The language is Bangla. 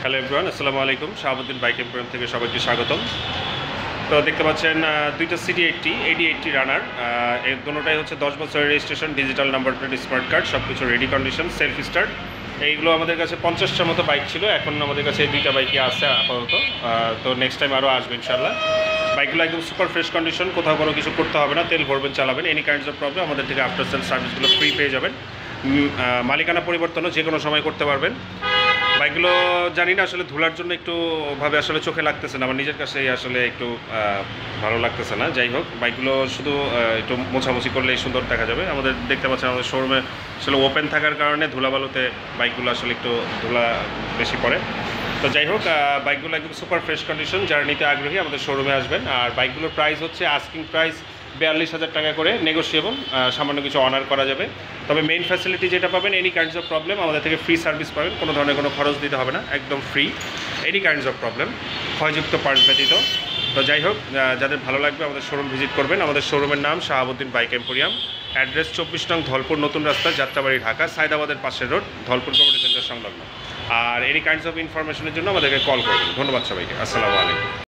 হ্যালো এভরিওয়ান, আসসালামু আলাইকুম। শাহাবুদ্দিন বাইক এম্পোরিয়াম থেকে সবাইকে স্বাগতম। তো দেখতে পাচ্ছেন দুইটা সিডি80 AD80 রানার, এর দুটোটাই হচ্ছে 10 বছরের registration, digital number plate, smart card, সব কিছু রেডি কন্ডিশন, সেলফ স্টার্ট। এইগুলো আমাদের কাছে 50টার মতো বাইক ছিল, এখন আমাদের কাছে এই দুইটা বাইকই আছে আপাতত। তো নেক্সট টাইম আরও আসবে ইনশাল্লাহ। বাইকগুলো একদম সুপার ফ্রেশ কন্ডিশন, কোথাও কোনো কিছু করতে হবে না, তেল ভরবেন, চালাবেন। এনি কাইন্ডস অফ প্রবলেম আমাদের থেকে আফটার সেল সার্ভিসগুলো ফ্রি পেয়ে যাবেন। মালিকানা পরিবর্তনও যে কোনো সময় করতে পারবেন। বাইকগুলো জানি না আসলে ধুলার জন্য একটু ভাবে আসলে চোখে লাগতেছে না, আমার নিজের কাছে আসলে একটু ভালো লাগতেছে না। যাই হোক, বাইকগুলো শুধু একটু মোছামুছি করলেই সুন্দর দেখা যাবে। আমাদের দেখতে পাচ্ছেন আমাদের শোরুমে আসলে ওপেন থাকার কারণে ধুলাবালুতে বাইকগুলো আসলে একটু ধুলা বেশি পড়ে। তো যাই হোক, বাইকগুলো একদম সুপার ফ্রেশ কন্ডিশন, যারা নিতে আগ্রহী আমাদের শোরুমে আসবেন। আর বাইকগুলোর প্রাইস হচ্ছে আস্কিং প্রাইস 42,000 টাকা করে, নেগোশিয়েবল, সামান্য কিছু অনার করা যাবে। তবে মেইন ফ্যাসিলিটি যেটা পাবেন, এনি কাইন্ডস অফ প্রবলেম আমাদের থেকে ফ্রি সার্ভিস পাবেন, কোনো ধরনের কোনো খরচ দিতে হবে না, একদম free, any kinds of problem, ক্ষয়যুক্ত পার্টস ব্যতীত। তো যাই হোক, যাদের ভালো লাগবে আমাদের শোরুম ভিজিট করবেন। আমাদের শোরুমের নাম শাহাবুদ্দিন বাইক এম্পোরিয়াম, অ্যাড্রেস 24 নং ধলপুর নতুন রাস্তা, যাত্রাবাড়ি, ঢাকা, সায়দাবাদের পাশের রোড, ধলপুর কমিউনিটি সেন্টার সংলগ্ন। আর এনি কাইন্ডস অফ ইনফরমেশনের জন্য আমাদেরকে কল করবেন। ধন্যবাদ সবাইকে, আসসালামু আলাইকুম।